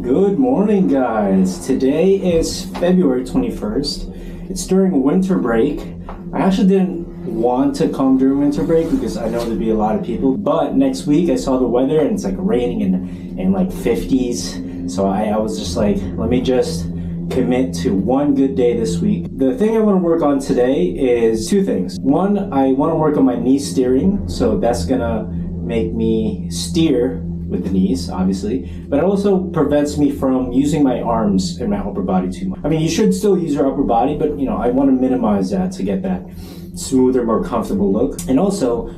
Good morning, guys. Today is February 21st. It's during winter break. I actually didn't want to come during winter break because I know there'd be a lot of people, but next week I saw the weather and it's like raining in like 50s. So I was just like, let me just commit to one good day this week. The thing I want to work on today is two things. One, I want to work on my knee steering, so that's gonna make me steer with the knees, obviously, but it also prevents me from using my arms and my upper body too much. I mean, you should still use your upper body, but I want to minimize that to get that smoother, more comfortable look. And also,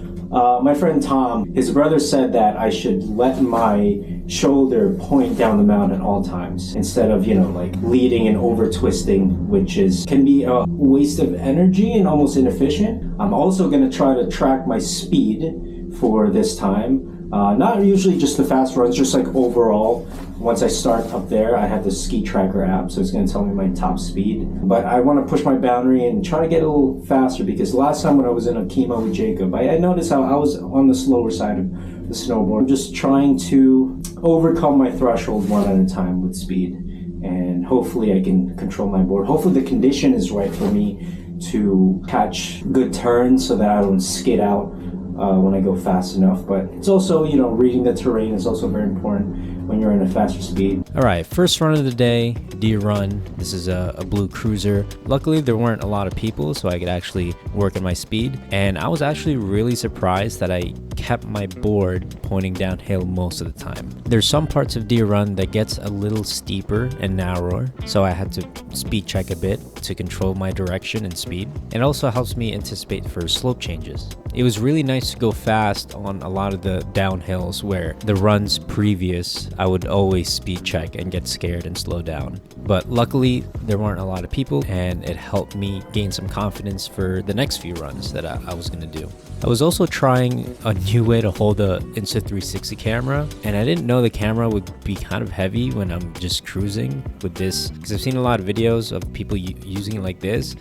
my friend Tom, his brother said that I should let my shoulder point down the mountain at all times instead of, like leading and over twisting, which can be a waste of energy and almost inefficient. I'm also going to try to track my speed for this time. Not usually just the fast runs, just like overall. Once I start up there, I have the ski tracker app, so it's going to tell me my top speed. But I want to push my boundary and try to get a little faster, because last time when I was in Akima with Jacob, I noticed how I was on the slower side of the snowboard. I'm just trying to overcome my threshold one at a time with speed, and hopefully I can control my board. Hopefully the condition is right for me to catch good turns so that I don't skid out when I go fast enough. But it's also, reading the terrain is also very important when you're in a faster speed. All right, first run of the day, deer run. This is a blue cruiser. Luckily, there weren't a lot of people, so I could actually work at my speed. And I was actually really surprised that I kept my board pointing downhill most of the time. There's some parts of deer run that gets a little steeper and narrower, so I had to speed check a bit to control my direction and speed. It also helps me anticipate for slope changes. It was really nice to go fast on a lot of the downhills where the runs previous, I would always speed check and get scared and slow down. But luckily, there weren't a lot of people, and it helped me gain some confidence for the next few runs that I was going to do. I was also trying a new way to hold the Insta360 camera, and I didn't know the camera would be kind of heavy when I'm just cruising with this, because I've seen a lot of videos of people using it like this,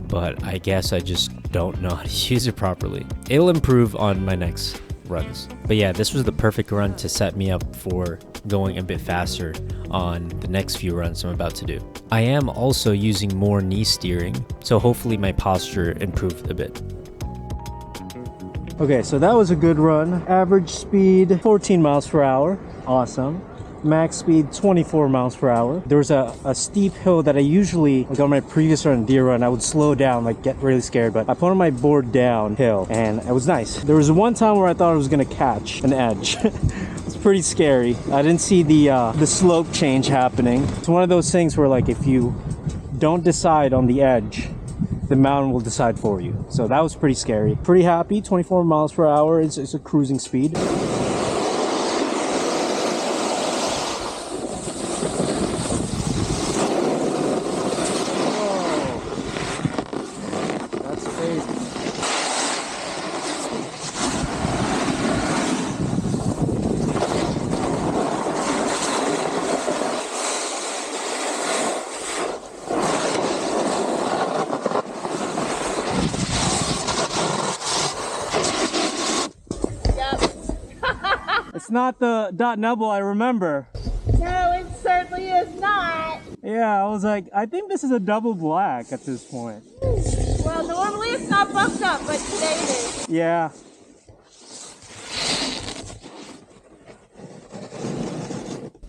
but I guess I just don't know how to use it properly. It'll improve on my next runs. But yeah, this was the perfect run to set me up for going a bit faster on the next few runs I'm about to do. I am also using more knee steering, so hopefully my posture improved a bit. Okay, so that was a good run. Average speed 14 miles per hour. Awesome. Max speed 24 miles per hour. There was a steep hill that I usually, like on my previous run, deer run, I would slow down, like get really scared, but I put my board downhill and it was nice. There was one time where I thought I was gonna catch an edge. It's pretty scary. I didn't see the slope change happening. It's one of those things where, like, if you don't decide on the edge, the mountain will decide for you. So that was pretty scary. Pretty happy. 24 miles per hour is a cruising speed. It's not the dot nubble I remember. No, it certainly is not. Yeah, I was like, I think this is a double black at this point. Well, normally it's not buffed up, but today it is. Yeah.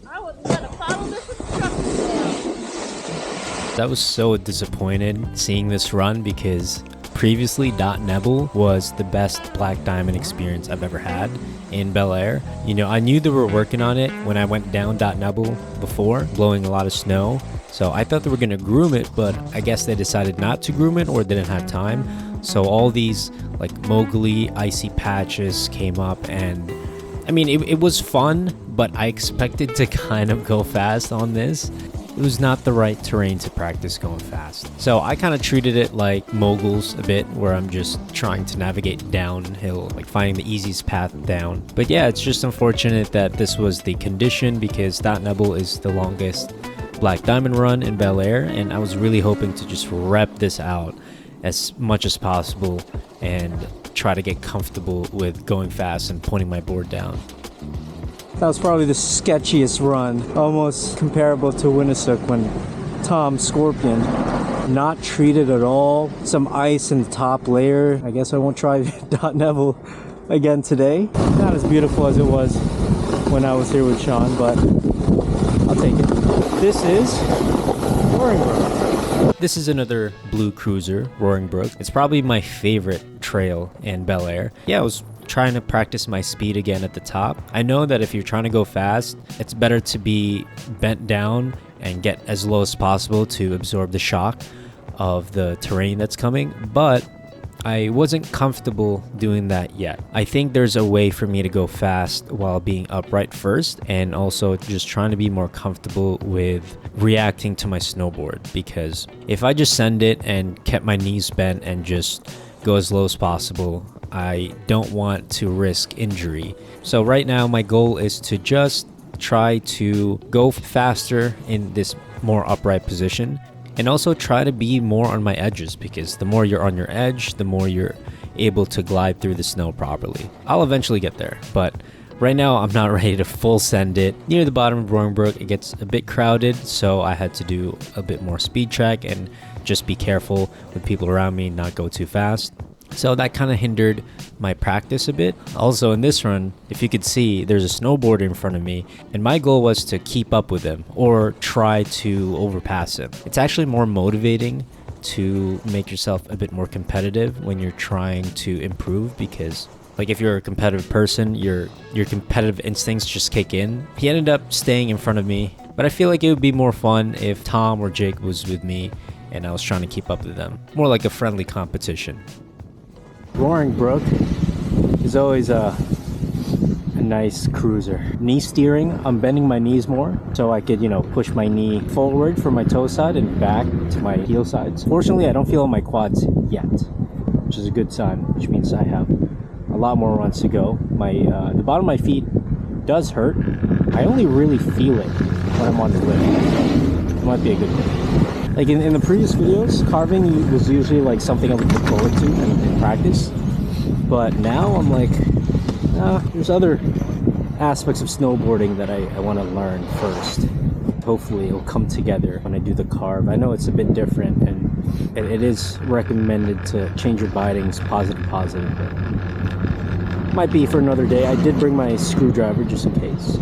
I wouldn't let to follow this instruction now. I was so disappointed seeing this run because previously Dot Nebel was the best Black Diamond experience I've ever had in Bel Air. I knew they were working on it when I went down Dot Nebel before, blowing a lot of snow. So I thought they were going to groom it, but I guess they decided not to groom it or didn't have time. So all these like Mowgli icy patches came up, and I mean, it was fun, but I expected to kind of go fast on this. It was not the right terrain to practice going fast. So I kind of treated it like moguls a bit, where I'm just trying to navigate downhill, like finding the easiest path down. But yeah, it's just unfortunate that this was the condition, because Dot Nebel is the longest Black Diamond run in Bel Air, and I was really hoping to just rep this out as much as possible and try to get comfortable with going fast and pointing my board down. That was probably the sketchiest run, almost comparable to Winnisook when Tom Scorpion, not treated at all. Some ice in the top layer. I guess I won't try Dot Neville again today. Not as beautiful as it was when I was here with Sean, but I'll take it. This is Roaring Brook. This is another blue cruiser, Roaring Brook. It's probably my favorite trail in Bel Air. Yeah, I was trying to practice my speed again at the top. I know that if you're trying to go fast, it's better to be bent down and get as low as possible to absorb the shock of the terrain that's coming, but I wasn't comfortable doing that yet. I think there's a way for me to go fast while being upright first, and also just trying to be more comfortable with reacting to my snowboard, because if I just send it and kept my knees bent and just go as low as possible, I don't want to risk injury. So right now my goal is to just try to go faster in this more upright position, and also try to be more on my edges, because the more you're on your edge, the more you're able to glide through the snow properly. I'll eventually get there, but right now I'm not ready to full send it. Near the bottom of Roaring Brook, it gets a bit crowded, so I had to do a bit more speed check and just be careful with people around me, not go too fast. So that kind of hindered my practice a bit. Also in this run, if you could see, there's a snowboarder in front of me, and my goal was to keep up with him or try to overpass him. It's actually more motivating to make yourself a bit more competitive when you're trying to improve, because like if you're a competitive person, your competitive instincts just kick in. He ended up staying in front of me, but I feel like it would be more fun if Tom or Jake was with me and I was trying to keep up with them. More like a friendly competition. Roaring Brook is always a nice cruiser. Knee steering, I'm bending my knees more so I could, push my knee forward from my toe side and back to my heel sides. Fortunately, I don't feel on my quads yet, which is a good sign, which means I have a lot more runs to go. The bottom of my feet does hurt. I only really feel it when I'm on the lift. It might be a good thing. Like in the previous videos, carving was usually like something I would look forward to in practice. But now I'm like, there's other aspects of snowboarding that I want to learn first. Hopefully it'll come together when I do the carve. I know it's a bit different, and it is recommended to change your bindings positive, but might be for another day. I did bring my screwdriver just in case.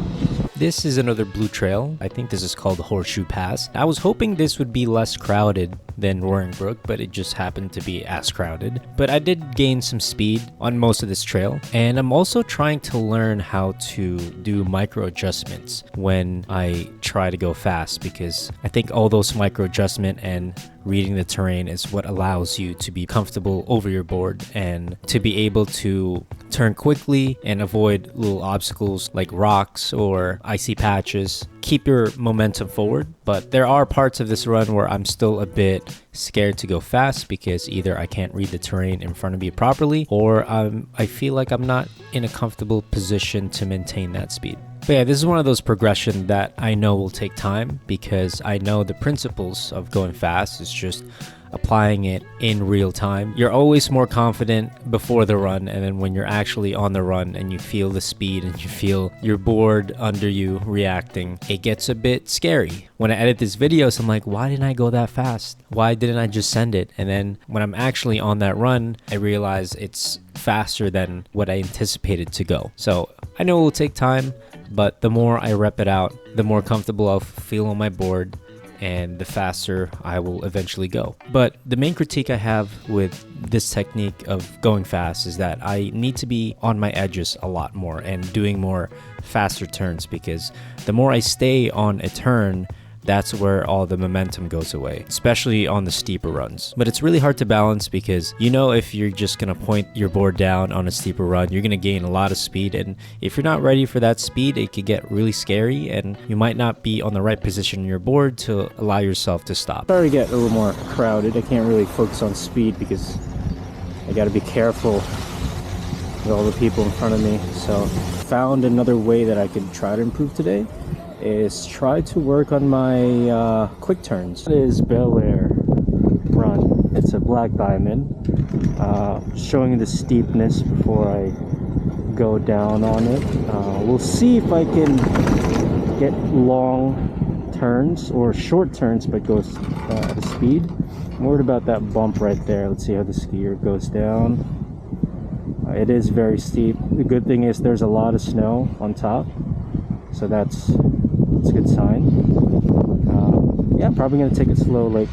This is another blue trail. I think this is called the Horseshoe Pass. I was hoping this would be less crowded than Roaring Brook, but it just happened to be as crowded. But I did gain some speed on most of this trail, and I'm also trying to learn how to do micro adjustments when I try to go fast, because I think all those micro adjustment and reading the terrain is what allows you to be comfortable over your board and to be able to turn quickly and avoid little obstacles like rocks or icy patches. Keep your momentum forward, but there are parts of this run where I'm still a bit scared to go fast, because either I can't read the terrain in front of me properly, or I feel like I'm not in a comfortable position to maintain that speed. But yeah, this is one of those progressions that I know will take time, because I know the principles of going fast is just applying it in real time. You're always more confident before the run, and then when you're actually on the run and you feel the speed and you feel your board under you reacting, it gets a bit scary. When I edit these videos, I'm like, why didn't I go that fast? Why didn't I just send it? And then when I'm actually on that run, I realize it's faster than what I anticipated to go. So I know it will take time, but the more I rep it out, the more comfortable I'll feel on my board, and the faster I will eventually go. But the main critique I have with this technique of going fast is that I need to be on my edges a lot more and doing more faster turns, because the more I stay on a turn, that's where all the momentum goes away, especially on the steeper runs. But it's really hard to balance, because if you're just gonna point your board down on a steeper run, you're gonna gain a lot of speed, and if you're not ready for that speed, it could get really scary and you might not be on the right position on your board to allow yourself to stop. Starting to get a little more crowded. I can't really focus on speed because I gotta be careful with all the people in front of me. So found another way that I could try to improve today is try to work on my quick turns. It is Bel Air run. It's a black diamond, showing the steepness before I go down on it. We'll see if I can get long turns or short turns but go at a speed. I'm worried about that bump right there. Let's see how the skier goes down. It is very steep. The good thing is there's a lot of snow on top, so that's a good sign. Yeah, probably gonna take it slow like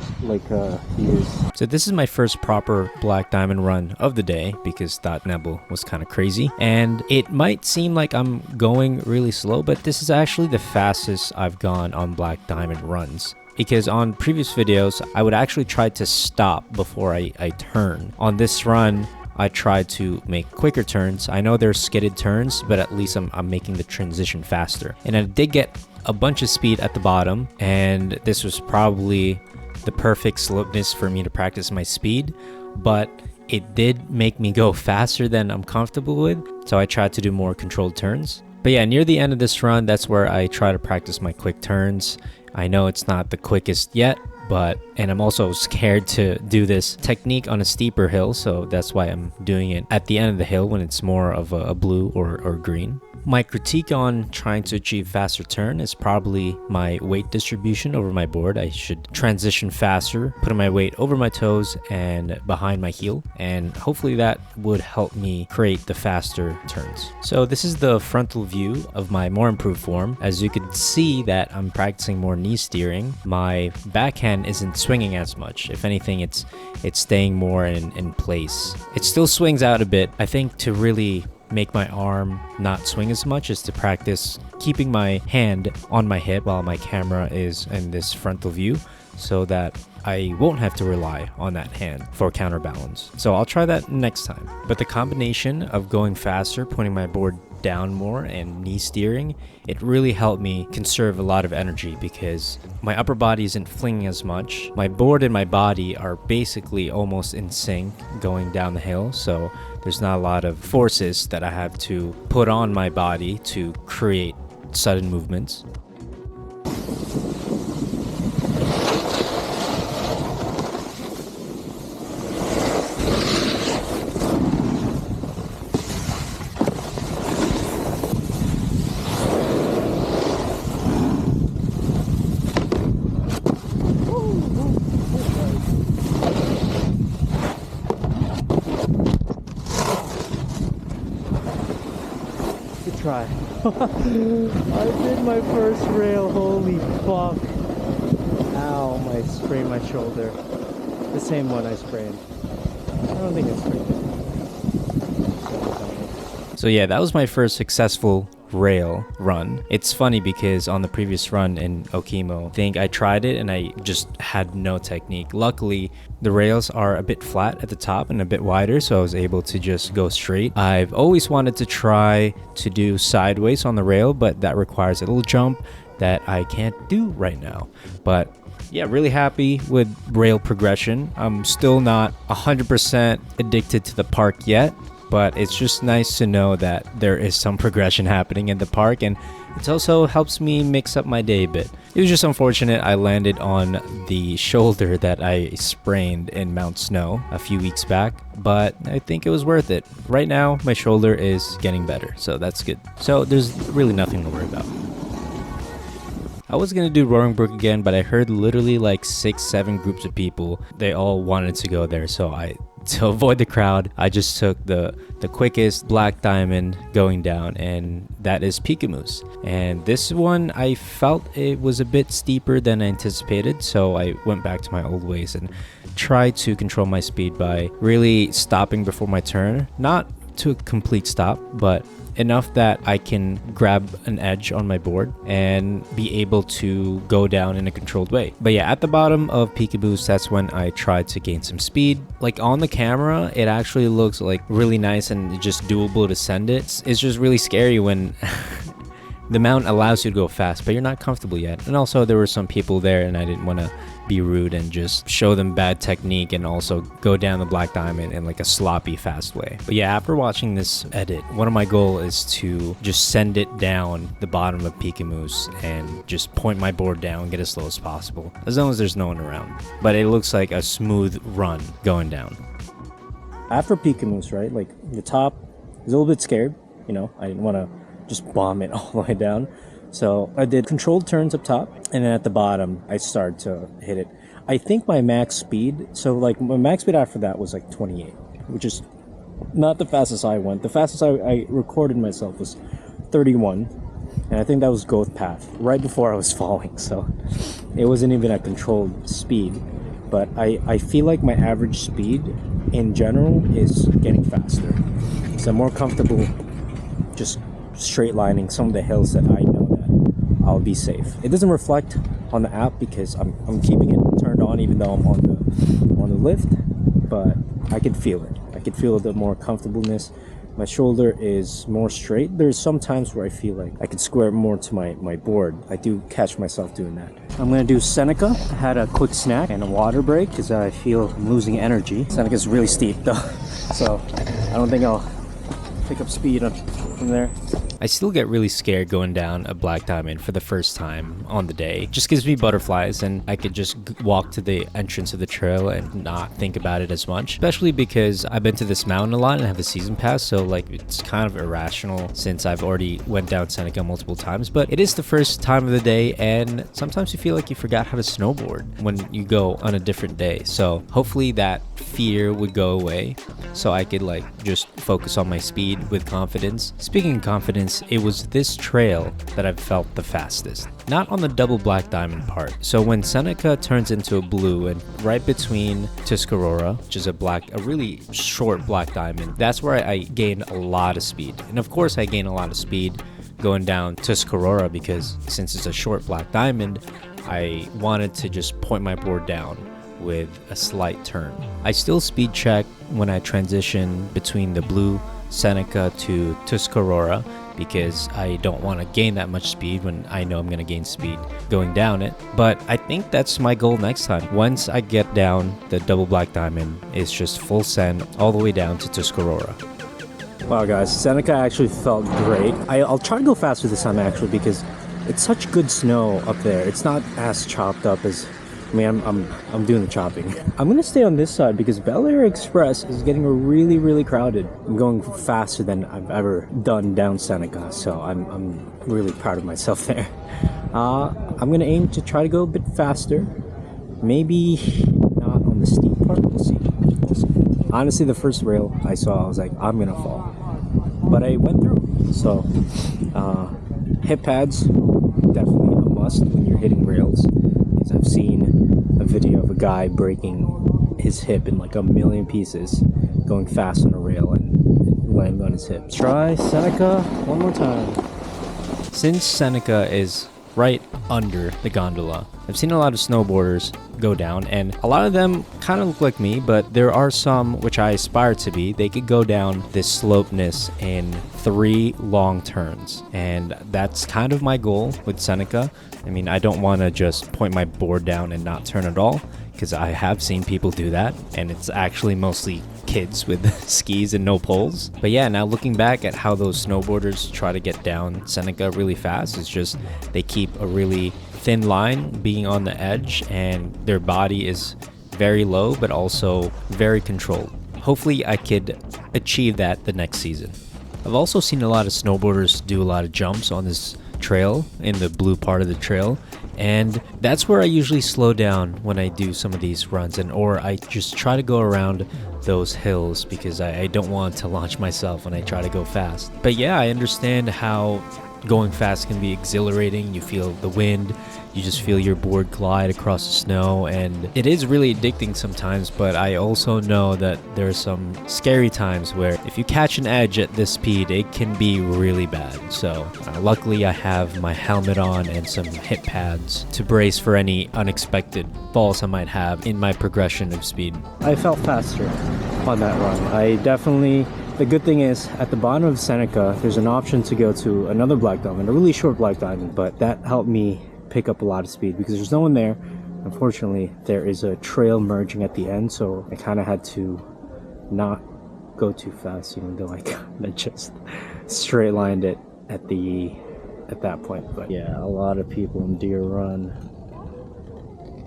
he is. So this is my first proper Black Diamond run of the day because that Nebel was kind of crazy. And it might seem like I'm going really slow, but this is actually the fastest I've gone on Black Diamond runs. Because on previous videos, I would actually try to stop before I turn. On this run, I tried to make quicker turns. I know there's skidded turns, but at least I'm making the transition faster. And I did get a bunch of speed at the bottom, and this was probably the perfect slopeness for me to practice my speed, but it did make me go faster than I'm comfortable with, so I tried to do more controlled turns. But yeah, near the end of this run, that's where I try to practice my quick turns. I know it's not the quickest yet, and I'm also scared to do this technique on a steeper hill, so that's why I'm doing it at the end of the hill when it's more of a blue or green. My critique on trying to achieve faster turn is probably my weight distribution over my board. I should transition faster, putting my weight over my toes and behind my heel, and hopefully that would help me create the faster turns. So this is the frontal view of my more improved form. As you can see that I'm practicing more knee steering. My backhand isn't swinging as much. If anything, it's staying more in place. It still swings out a bit. I think to really make my arm not swing as much is to practice keeping my hand on my hip while my camera is in this frontal view, so that I won't have to rely on that hand for counterbalance. So I'll try that next time. But the combination of going faster, putting my board down more, and knee steering, it really helped me conserve a lot of energy because my upper body isn't flinging as much. My board and my body are basically almost in sync going down the hill, so there's not a lot of forces that I have to put on my body to create sudden movements. Try. I did my first rail, holy fuck. Ow, I sprained my shoulder. The same one I sprained. I don't think it's sprained. So yeah, that was my first successful rail run. It's funny because on the previous run in Okemo, I think I tried it and I just had no technique. Luckily, the rails are a bit flat at the top and a bit wider, so I was able to just go straight. I've always wanted to try to do sideways on the rail, but that requires a little jump that I can't do right now. But yeah, really happy with rail progression. I'm still not 100% addicted to the park yet, but it's just nice to know that there is some progression happening in the park, and it also helps me mix up my day a bit. It was just unfortunate I landed on the shoulder that I sprained in Mount Snow a few weeks back, but I think it was worth it. Right now, my shoulder is getting better, so that's good. So there's really nothing to worry about. I was gonna do Roaring Brook again, but I heard literally like 6-7 groups of people. They all wanted to go there, so to avoid the crowd, I just took the quickest Black Diamond going down, and that is Pikamoose. And this one, I felt it was a bit steeper than I anticipated, so I went back to my old ways and tried to control my speed by really stopping before my turn. Not to a complete stop, but enough that I can grab an edge on my board and be able to go down in a controlled way. But yeah, at the bottom of Peekaboost, that's when I tried to gain some speed. Like on the camera, it actually looks like really nice and just doable to send it. It's just really scary when the mount allows you to go fast, but you're not comfortable yet. And also there were some people there and I didn't want to be rude and just show them bad technique and also go down the Black Diamond in like a sloppy fast way. But yeah, after watching this edit, one of my goals is to just send it down the bottom of Pikamoose and just point my board down, get as slow as possible, as long as there's no one around. But it looks like a smooth run going down. After Pikamoose, right, like the top is a little bit scared you know, I didn't want to just bomb it all the way down. So I did controlled turns up top, and then at the bottom, I started to hit it. I think my max speed, so like my max speed after that was like 28, which is not the fastest I went. The fastest I recorded myself was 31, and I think that was growth path right before I was falling, so it wasn't even a controlled speed. But I feel like my average speed in general is getting faster, so I'm more comfortable just straight lining some of the hills that I know that I'll be safe. It doesn't reflect on the app because I'm keeping it turned on even though I'm on the lift, but I can feel it. I can feel the more comfortableness. My shoulder is more straight. There's some times where I feel like I could square more to my board. I do catch myself doing that. I'm gonna do Seneca. I had a quick snack and a water break because I feel I'm losing energy. Seneca's really steep though, so I don't think I'll pick up speed from there. I still get really scared going down a black diamond for the first time on the day. Just gives me butterflies, and I could just walk to the entrance of the trail and not think about it as much, especially because I've been to this mountain a lot and have a season pass, so like it's kind of irrational since I've already went down Seneca multiple times. But it is the first time of the day, and sometimes you feel like you forgot how to snowboard when you go on a different day. So hopefully that fear would go away so I could like just focus on my speed with confidence. Speaking of confidence, it was this trail that I've felt the fastest, not on the double black diamond part. So when Seneca turns into a blue and right between Tuscarora, which is a really short black diamond, that's where I gained a lot of speed. And of course I gained a lot of speed going down Tuscarora because since it's a short black diamond, I wanted to just point my board down with a slight turn. I still speed check when I transition between the blue Seneca to Tuscarora because I don't want to gain that much speed when I know I'm going to gain speed going down it. But I think that's my goal next time. Once I get down the double black diamond, it's just full send all the way down to Tuscarora. Wow guys, Seneca actually felt great. I'll try to go faster this time actually because it's such good snow up there. It's not as chopped up as, I mean, I'm doing the chopping. I'm gonna stay on this side because Bel Air Express is getting really crowded. I'm going faster than I've ever done down Seneca, so I'm really proud of myself there. I'm gonna aim to try to go a bit faster. Maybe not on the steep part. We'll see. Honestly, the first rail I saw, I was like, I'm gonna fall, but I went through. So hip pads definitely a must when you're hitting rails. I've seen a video of a guy breaking his hip in like a million pieces going fast on a rail and landing on his hips. Try Seneca one more time. Since Seneca is right under the gondola, I've seen a lot of snowboarders go down, and a lot of them kind of look like me, but there are some which I aspire to be. They could go down this slopeness in 3 long turns, and that's kind of my goal with Seneca. I mean, I don't want to just point my board down and not turn at all, because I have seen people do that, and it's actually mostly kids with skis and no poles. But yeah, now looking back at how those snowboarders try to get down Seneca really fast, it's just they keep a really thin line being on the edge, and their body is very low but also very controlled. Hopefully I could achieve that the next season. I've also seen a lot of snowboarders do a lot of jumps on this trail, in the blue part of the trail, and that's where I usually slow down when I do some of these runs, or I just try to go around those hills because I don't want to launch myself when I try to go fast. But yeah, I understand how going fast can be exhilarating. You feel the wind, you just feel your board glide across the snow, and it is really addicting sometimes. But I also know that there are some scary times where if you catch an edge at this speed, it can be really bad. So luckily I have my helmet on and some hip pads to brace for any unexpected falls I might have in my progression of speed. I felt faster on that run. The good thing is, at the bottom of Seneca, there's an option to go to another black diamond, a really short black diamond, but that helped me pick up a lot of speed because there's no one there. Unfortunately, there is a trail merging at the end, so I kind of had to not go too fast, even though I kind of just straight lined it at that point. But yeah, a lot of people in Deer Run.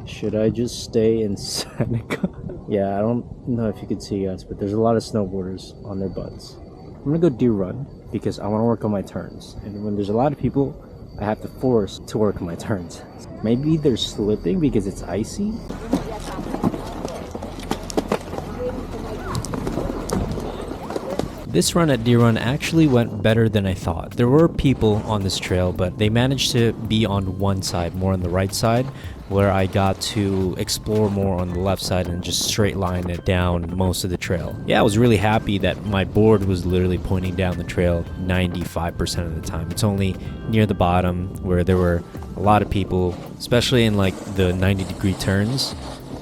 Should I just stay in Seneca? Yeah, I don't know if you can see us, but there's a lot of snowboarders on their butts. I'm gonna go deer run because I want to work on my turns. And when there's a lot of people, I have to force to work on my turns. Maybe they're slipping because it's icy. This run at Deer Run actually went better than I thought. There were people on this trail, but they managed to be on one side, more on the right side, where I got to explore more on the left side and just straight line it down most of the trail. Yeah, I was really happy that my board was literally pointing down the trail 95% of the time. It's only near the bottom where there were a lot of people, especially in like the 90-degree turns.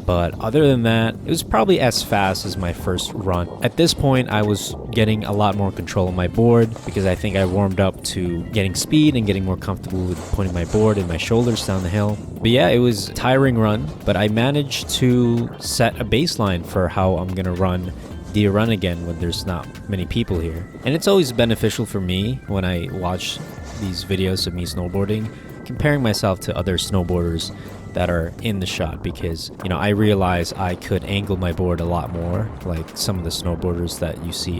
But other than that, it was probably as fast as my first run. At this point, I was getting a lot more control of my board because I think I warmed up to getting speed and getting more comfortable with pointing my board and my shoulders down the hill. But yeah, it was a tiring run, but I managed to set a baseline for how I'm gonna run Deer Run again when there's not many people here. And it's always beneficial for me when I watch these videos of me snowboarding, comparing myself to other snowboarders that are in the shot, because you know I realize I could angle my board a lot more like some of the snowboarders that you see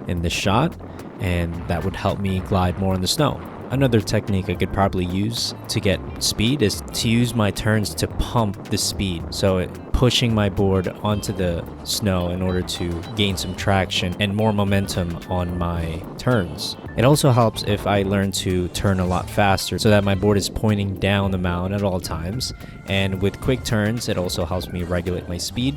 in this shot, and that would help me glide more in the snow. Another technique I could probably use to get speed is to use my turns to pump the speed, so pushing my board onto the snow in order to gain some traction and more momentum on my turns. It also helps if I learn to turn a lot faster so that my board is pointing down the mountain at all times, and with quick turns it also helps me regulate my speed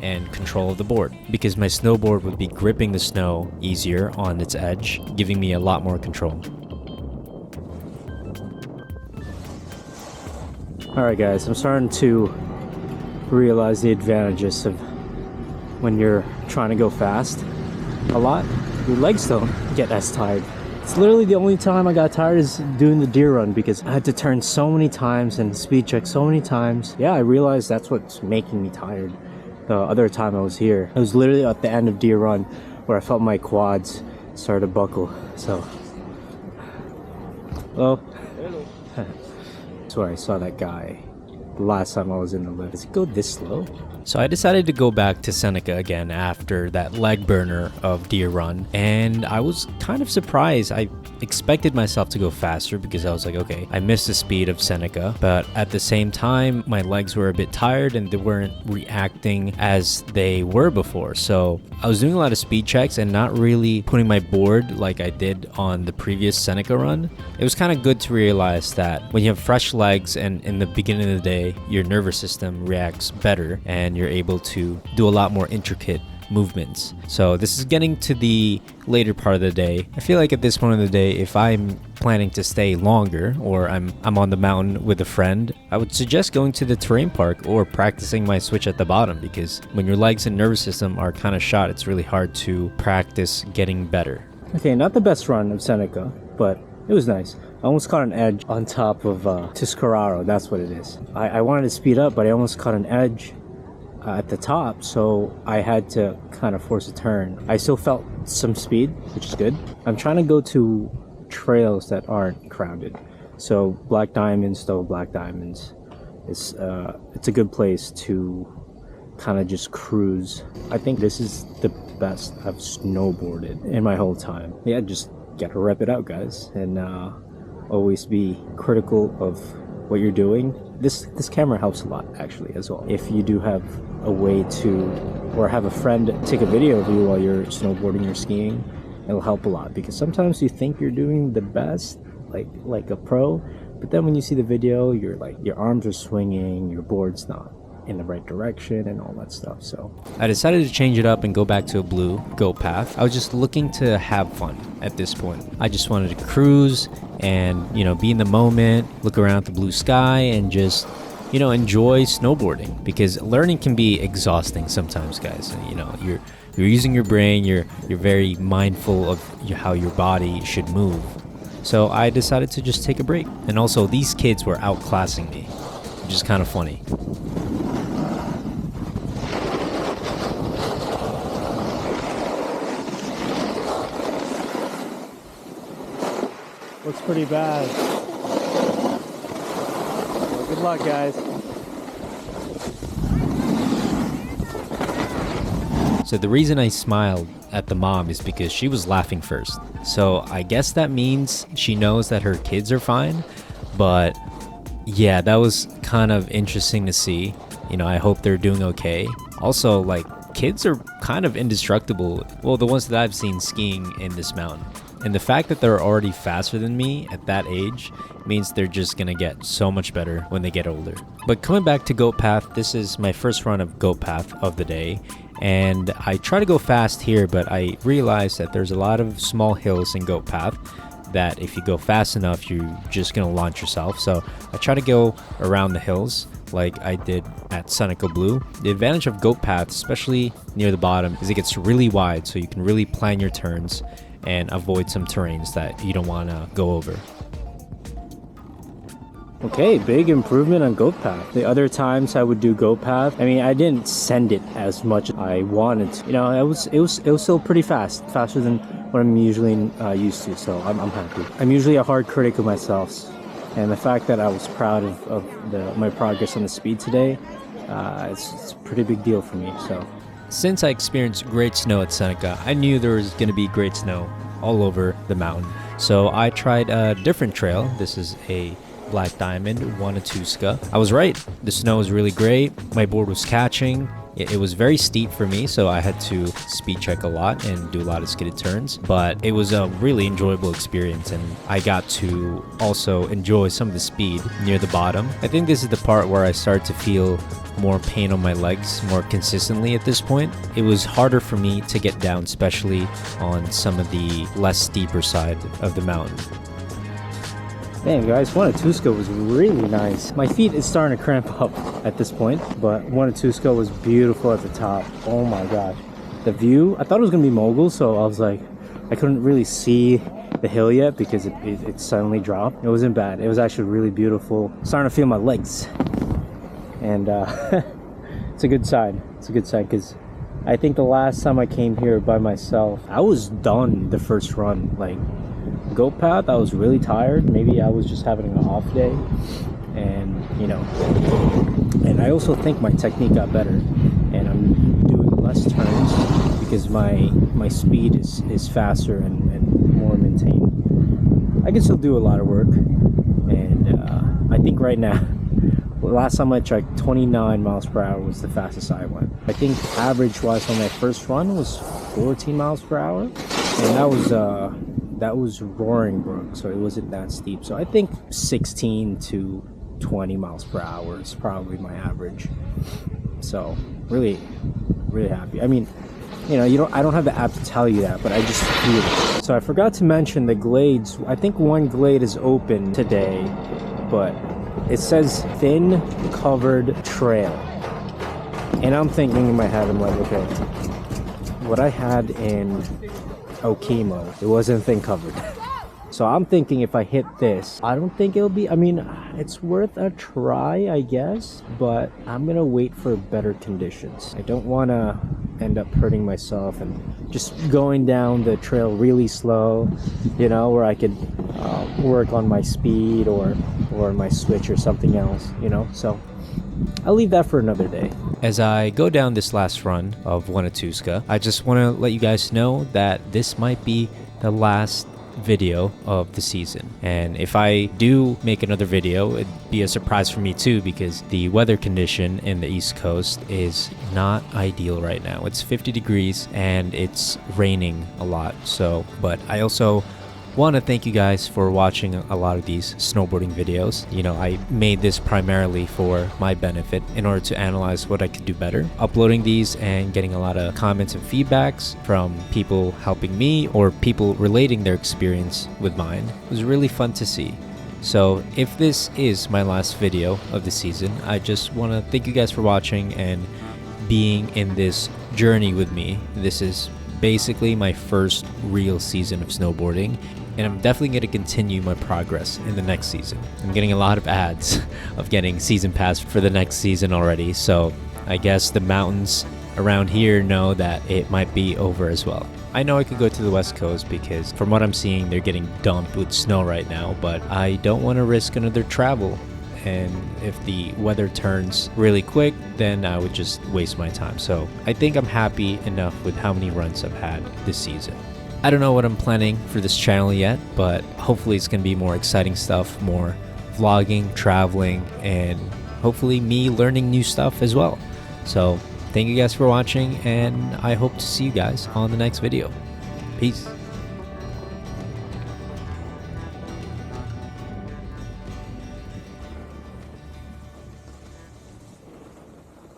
and control of the board, because my snowboard would be gripping the snow easier on its edge, giving me a lot more control. Alright guys, I'm starting to realize the advantages of when you're trying to go fast a lot. Your legs don't get as tired. It's literally the only time I got tired is doing the deer run, because I had to turn so many times and speed check so many times. Yeah, I realized that's what's making me tired. The other time I was here, it was literally at the end of deer run where I felt my quads start to buckle. So, well, that's where I saw that guy the last time I was in the lift. Does it go this slow? So I decided to go back to Seneca again after that leg burner of Deer Run, and I was kind of surprised. I expected myself to go faster because I was like, okay, I missed the speed of Seneca, but at the same time my legs were a bit tired and they weren't reacting as they were before. So I was doing a lot of speed checks and not really putting my board like I did on the previous Seneca run. It was kind of good to realize that when you have fresh legs and in the beginning of the day your nervous system reacts better and you're able to do a lot more intricate movements. So this is getting to the later part of the day. I feel like at this point of the day, if I'm planning to stay longer or I'm on the mountain with a friend, I would suggest going to the terrain park or practicing my switch at the bottom, because when your legs and nervous system are kind of shot, it's really hard to practice getting better. Okay, not the best run of Seneca, but it was nice. I almost caught an edge on top of Tuscararo, that's what it is. I wanted to speed up, but I almost caught an edge at the top, so I had to kind of force a turn. I still felt some speed, which is good. I'm trying to go to trails that aren't crowded. So Black Diamonds, still Black Diamonds. It's a good place to kind of just cruise. I think this is the best I've snowboarded in my whole time. Yeah, just gotta rep it out, guys, and always be critical of what you're doing. This camera helps a lot actually as well. If you do have a way to, or have a friend take a video of you while you're snowboarding or skiing, it'll help a lot, because sometimes you think you're doing the best, like a pro, but then when you see the video, you're like, your arms are swinging, your board's not in the right direction and all that stuff. So I decided to change it up and go back to a blue goat path. I was just looking to have fun at this point. I just wanted to cruise and, you know, be in the moment, look around at the blue sky and just, you know, enjoy snowboarding, because learning can be exhausting sometimes, guys. You know, you're using your brain, you're very mindful of how your body should move. So I decided to just take a break. And also these kids were outclassing me, which is kind of funny. looks pretty bad. Well, good luck, guys. So the reason I smiled at the mom is because she was laughing first. So I guess that means she knows that her kids are fine. But yeah, that was kind of interesting to see. You know, I hope they're doing okay. Also, like, kids are kind of indestructible. Well, the ones that I've seen skiing in this mountain. And the fact that they're already faster than me at that age means they're just gonna get so much better when they get older. But coming back to Goat Path, this is my first run of Goat Path of the day. And I try to go fast here, but I realize that there's a lot of small hills in Goat Path that if you go fast enough, you're just gonna launch yourself. So I try to go around the hills like I did at Seneca Blue. The advantage of Goat Path, especially near the bottom, is it gets really wide, so you can really plan your turns and avoid some terrains that you don't want to go over. Okay, big improvement on Goat Path. The other times I would do Goat Path, I mean, I didn't send it as much as I wanted to. You know, it was still pretty fast, faster than what I'm usually used to. So I'm happy. I'm usually a hard critic of myself, and the fact that I was proud of my progress on the speed today, it's a pretty big deal for me. So. Since I experienced great snow at Seneca, I knew there was going to be great snow all over the mountain. So I tried a different trail. This is a Black Diamond Wanatuska. I was right. The snow was really great. My board was catching. It was very steep for me, so I had to speed check a lot and do a lot of skidded turns. But it was a really enjoyable experience, and I got to also enjoy some of the speed near the bottom. I think this is the part where I start to feel more pain on my legs more consistently at this point. It was harder for me to get down, especially on some of the less steeper side of the mountain. Damn guys, Wanatuska was really nice. My feet is starting to cramp up at this point, but Wanatuska was beautiful at the top. Oh my god. The view, I thought it was going to be mogul, so I was like, I couldn't really see the hill yet because it suddenly dropped. It wasn't bad. It was actually really beautiful. Starting to feel my legs. And it's a good sign. It's a good sign because I think the last time I came here by myself, I was done the first run. Like, Goat Path, I was really tired. Maybe I was just having an off day, and you know, and I also think my technique got better, and I'm doing less turns because my speed is faster and more maintained. I can still do a lot of work, and I think right now, last time I checked, 29 miles per hour was the fastest I went. I think average wise on my first run was 14 miles per hour, and that was Roaring Brook, so it wasn't that steep. So I think 16 to 20 miles per hour is probably my average. So really, really happy. I mean, you know, I don't have the app to tell you that, but I just feel it. So I forgot to mention the glades. I think one glade is open today, but it says thin covered trail. And I'm thinking in my head, I'm like, okay, what I had in Okemo, it wasn't thin covered. So I'm thinking if I hit this, I don't think it'll be, I mean, it's worth a try, I guess, but I'm gonna wait for better conditions. I don't want to end up hurting myself and just going down the trail really slow, you know, where I could work on my speed or my switch or something else, you know. So I'll leave that for another day. As I go down this last run of Wanatuska, I just want to let you guys know that this might be the last video of the season. And if I do make another video, it'd be a surprise for me too, because the weather condition in the East Coast is not ideal right now. It's 50 degrees and it's raining a lot. So, but I also want to thank you guys for watching a lot of these snowboarding videos. You know, I made this primarily for my benefit in order to analyze what I could do better. Uploading these and getting a lot of comments and feedbacks from people helping me or people relating their experience with mine was really fun to see. So if this is my last video of the season, I just want to thank you guys for watching and being in this journey with me. This is basically my first real season of snowboarding, and I'm definitely going to continue my progress in the next season. I'm getting a lot of ads of getting season pass for the next season already, so I guess the mountains around here know that it might be over as well. I know I could go to the West Coast because from what I'm seeing, they're getting dumped with snow right now, but I don't want to risk another travel and if the weather turns really quick, then I would just waste my time. So I think I'm happy enough with how many runs I've had this season. I don't know what I'm planning for this channel yet, but hopefully it's going to be more exciting stuff, more vlogging, traveling, and hopefully me learning new stuff as well. So thank you guys for watching, and I hope to see you guys on the next video. Peace.